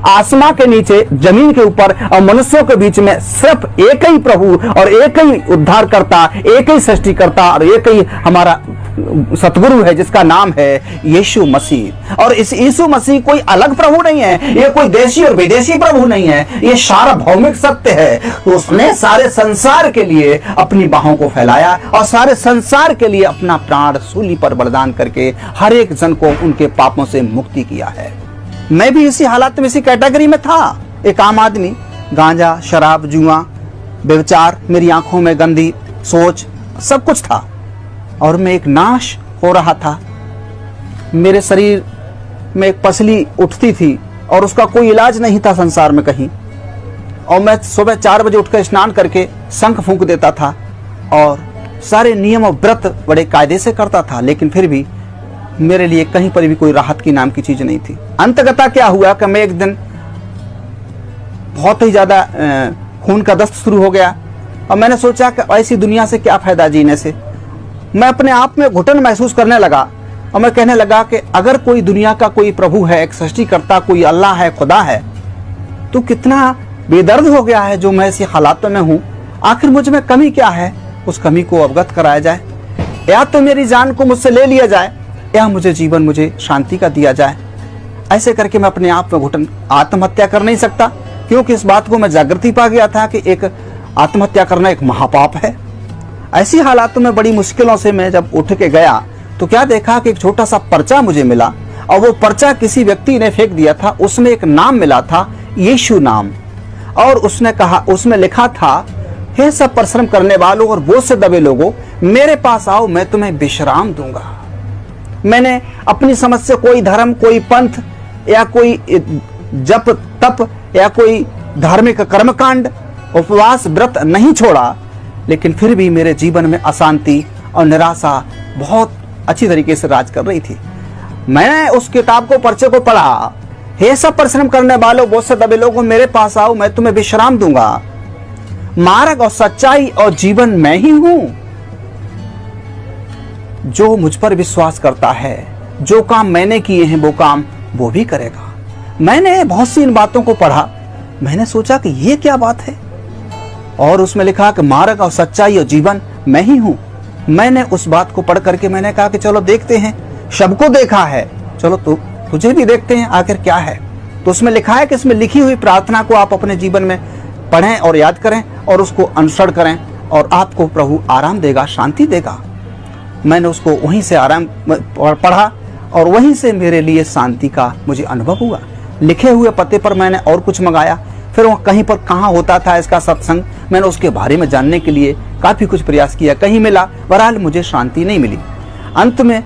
आसमां के नीचे, जमीन के ऊपर और मनुष्यों के बीच में सिर्फ एक ही प्रभु और एक ही उद्धारकर्ता, एक ही सृष्टिकर्ता और एक ही हमारा सतगुरु है, जिसका नाम है यीशु मसीह। और इस यीशु मसीह कोई अलग प्रभु नहीं है, ये कोई देशी और विदेशी प्रभु नहीं है, ये सार्वभौमिक सत्य है। तो उसने सारे संसार के लिए अपनी बाहों को फैलाया और सारे संसार के लिए अपना प्राण सूली पर बलिदान करके हर एक जन को उनके पापों से मुक्ति किया है। मैं भी इसी हालात में, इसी कैटेगरी में था, एक आम आदमी। गांजा, शराब, जुआ, व्यभिचार, मेरी आंखों में गंदी सोच, सब कुछ था और मैं एक नाश हो रहा था। मेरे शरीर में एक पसली उठती थी और उसका कोई इलाज नहीं था संसार में कहीं। और मैं सुबह 4 बजे उठकर स्नान करके शंख फूंक देता था और सारे नियम और व्रत बड़े कायदे से करता था, लेकिन फिर भी मेरे लिए कहीं पर भी कोई राहत की नाम की चीज नहीं थी। अंततः क्या हुआ कि मैं एक दिन बहुत ही ज्यादा खून का दस्त शुरू हो गया और मैंने सोचा कि ऐसी दुनिया से क्या फायदा जीने से। मैं अपने आप में घुटन महसूस करने लगा और मैं कहने लगा कि अगर कोई दुनिया का कोई प्रभु है, एक सृष्टिकर्ता, कोई अल्लाह है, खुदा है, तो कितना बेदर्द हो गया है जो मैं ऐसी हालातों में हूँ। आखिर मुझ में कमी क्या है, उस कमी को अवगत कराया जाए, या तो मेरी जान को मुझसे ले लिया जाए या मुझे शांति का दिया जाए। ऐसे करके मैं अपने आप में घुटन, आत्महत्या कर नहीं सकता, क्योंकि इस बात को मैं जागृति पा गया था कि एक आत्महत्या करना एक महापाप है। ऐसी हालातों में बड़ी मुश्किलों से मैं जब उठ के गया तो क्या देखा कि एक छोटा सा पर्चा मुझे मिला और वो पर्चा किसी व्यक्ति ने फेंक दिया था। उसमें एक नाम मिला था, यीशु नाम, और उसने कहा, उसमें लिखा था, हे सब परिश्रम करने वालों और बोझ से दबे लोगों, मेरे पास आओ, मैं तुम्हें विश्राम दूंगा। मैंने अपनी समझ से कोई धर्म, कोई पंथ या कोई जप तप या कोई धार्मिक कर्मकांड, उपवास, व्रत नहीं छोड़ा, लेकिन फिर भी मेरे जीवन में अशांति और निराशा बहुत अच्छी तरीके से राज कर रही थी। मैंने उस किताब को, पर्चे को पढ़ा, हे सब परिश्रम करने वालों, बोझ से दबे लोगों, मेरे पास आओ, मैं तुम्हें विश्राम दूंगा। मार्ग और सच्चाई और जीवन मैं ही हूं। जो मुझ पर विश्वास करता है, जो काम मैंने किए हैं वो काम वो भी करेगा। मैंने बहुत सी इन बातों को पढ़ा, मैंने सोचा कि ये क्या बात है, और उसमें लिखा कि मार्ग और सच्चाई और जीवन मैं ही हूं। मैंने उस बात को पढ़ करके मैंने कहा कि चलो देखते हैं, सबको देखा है, चलो तुझे भी देखते हैं आखिर क्या है। तो उसमें लिखा है कि इसमें लिखी हुई प्रार्थना को आप अपने जीवन में पढ़ें और याद करें और उसको अनुसरण करें और आपको प्रभु आराम देगा, शांति देगा। मैंने उसको वहीं से आराम पढ़ा और वहीं से मेरे लिए शांति का मुझे अनुभव हुआ। लिखे हुए पते पर मैंने और कुछ मंगाया, फिर वो कहीं पर कहाँ होता था इसका सत्संग, मैंने उसके बारे में जानने के लिए काफी कुछ प्रयास किया, कहीं मिला, बहरहाल मुझे शांति नहीं मिली। अंत में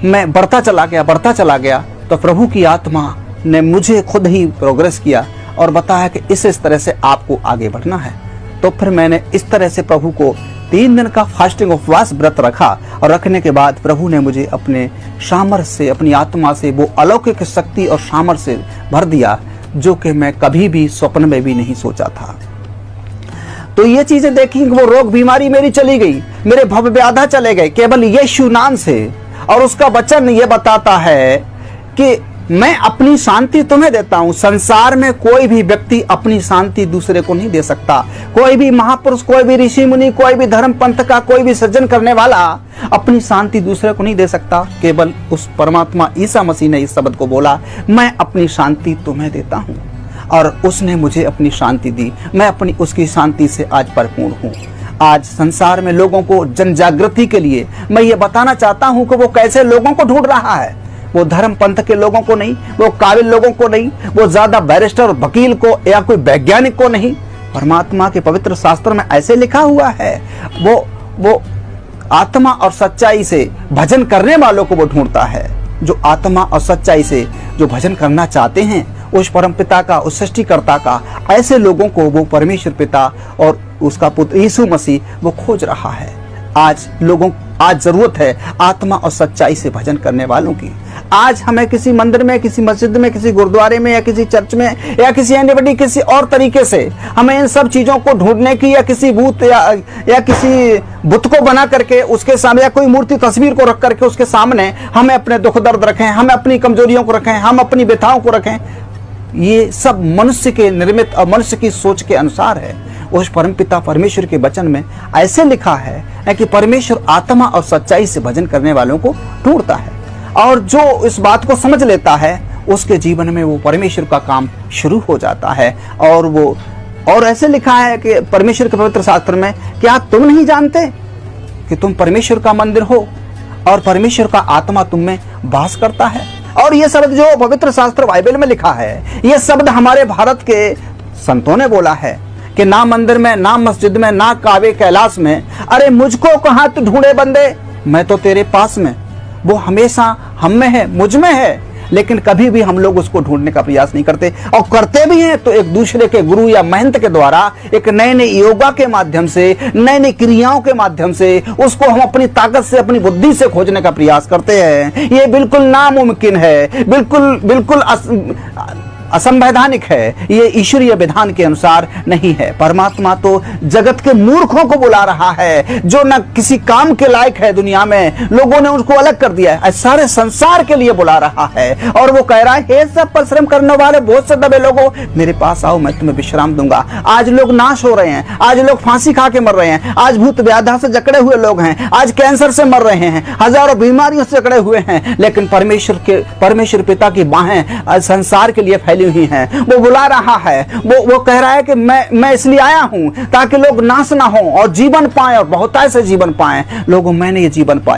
मैं बढ़ता चला गया तो प्रभु की आत्मा ने मुझे खुद ही प्रोग्रेस किया और बताया कि इस तरह से आपको आगे बढ़ना है। तो फिर मैंने इस तरह से प्रभु को 3 दिन का फास्टिंग उपवास व्रत रखा और रखने के बाद प्रभु ने मुझे अपने सामर्थ्य से, अपनी आत्मा से वो अलौकिक शक्ति और सामर्थ्य से भर दिया जो कि मैं कभी भी स्वप्न में भी नहीं सोचा था। तो ये चीजें देखी, वो रोग बीमारी मेरी चली गई, मेरे भव व्याधा चले गए केवल यीशु नाम से। और उसका वचन ये बताता है कि मैं अपनी शांति तुम्हें देता हूं। संसार में कोई भी व्यक्ति अपनी शांति दूसरे को नहीं दे सकता। कोई भी महापुरुष, कोई भी ऋषि मुनि, कोई भी धर्म पंथ का कोई भी सृजन करने वाला अपनी शांति दूसरे को नहीं दे सकता। केवल उस परमात्मा ईसा मसीह ने इस शब्द को बोला, मैं अपनी शांति तुम्हें देता हूं, और उसने मुझे अपनी शांति दी। मैं अपनी उसकी शांति से आज परिपूर्ण हूं। आज संसार में लोगों को जन जागृति के लिए मैं ये बताना चाहता हूं कि वो कैसे लोगों को ढूंढ रहा है। वो धर्म पंथ के लोगों को नहीं, वो काबिल लोगों को नहीं, वो ज्यादा बैरिस्टर वकील को या कोई वैज्ञानिक को नहीं। परमात्मा के पवित्र शास्त्र में ऐसे लिखा हुआ है, वो आत्मा और सच्चाई से भजन करने वालों को वो ढूंढता है। जो आत्मा और सच्चाई से जो भजन करना चाहते हैं उस परम पिता का, उस सृष्टिकर्ता का, ऐसे लोगों को वो परमेश्वर पिता और उसका पुत्र यीशु मसीह वो खोज रहा है। आज जरूरत है आत्मा और सच्चाई से भजन करने वालों की। आज हमें किसी मंदिर में, किसी मस्जिद में, किसी गुरुद्वारे में या किसी चर्च में या किसी एनीबडी किसी और तरीके से हमें इन सब चीजों को ढूंढने की, या किसी भूत या किसी बुत को बना करके उसके सामने, या कोई मूर्ति तस्वीर को रख करके उसके सामने हमें अपने दुख दर्द रखें, हम अपनी कमजोरियों को रखें, हम अपनी व्यथाओं को रखें। ये सब मनुष्य के निर्मित और मनुष्य की सोच के अनुसार है। उस परमपिता परमेश्वर के वचन में ऐसे लिखा है कि परमेश्वर आत्मा और सच्चाई से भजन करने वालों को ढूंढता है, और जो इस बात को समझ लेता है उसके जीवन में वो परमेश्वर का काम शुरू हो जाता है। और ऐसे लिखा है कि परमेश्वर के पवित्र शास्त्र में, क्या तुम नहीं जानते कि तुम परमेश्वर का मंदिर हो और परमेश्वर का आत्मा तुम में वास करता है। और ये शब्द जो पवित्र शास्त्र बाइबल में लिखा है, ये शब्द हमारे भारत के संतों ने बोला है कि ना मंदिर में, ना मस्जिद में, ना काबे कैलाश में, अरे मुझको कहाँ तू ढूंढे बंदे, मैं तो तेरे पास में। वो हमेशा हम में है, मुझ में है, लेकिन कभी भी हम लोग उसको ढूंढने का प्रयास नहीं करते, और करते भी हैं तो एक दूसरे के गुरु या महंत के द्वारा, एक नए नए योगा के माध्यम से, नए नई क्रियाओं के माध्यम से उसको हम अपनी ताकत से, अपनी बुद्धि से खोजने का प्रयास करते हैं। ये बिल्कुल नामुमकिन है, बिल्कुल असंवैधानिक है, ये ईश्वरीय विधान के अनुसार नहीं है। परमात्मा तो जगत के मूर्खों को बुला रहा है, जो न किसी काम के लायक है, दुनिया में लोगों ने उसको अलग कर दिया है, सारे संसार के लिए बुला रहा है। और वो कह रहा है, हे सब परिश्रम करने वाले बहुत से दबे लोगों, मेरे पास आओ, मैं तुम्हें विश्राम दूंगा। आज लोग नाश हो रहे हैं, आज लोग फांसी खा के मर रहे हैं, आज भूत व्याधा से जकड़े हुए लोग हैं, आज कैंसर से मर रहे हैं, हजारों बीमारियों से जकड़े हुए हैं, लेकिन परमेश्वर पिता की बाहें संसार के लिए हुई हैं। वो बुला रहा है, वो कह रहा है कि मैं इसलिए आया हूं ताकि लोग नाश ना हो और जीवन पाएं, और बहुतायत से जीवन पाएं। लोगों, मैंने ये जीवन पाया।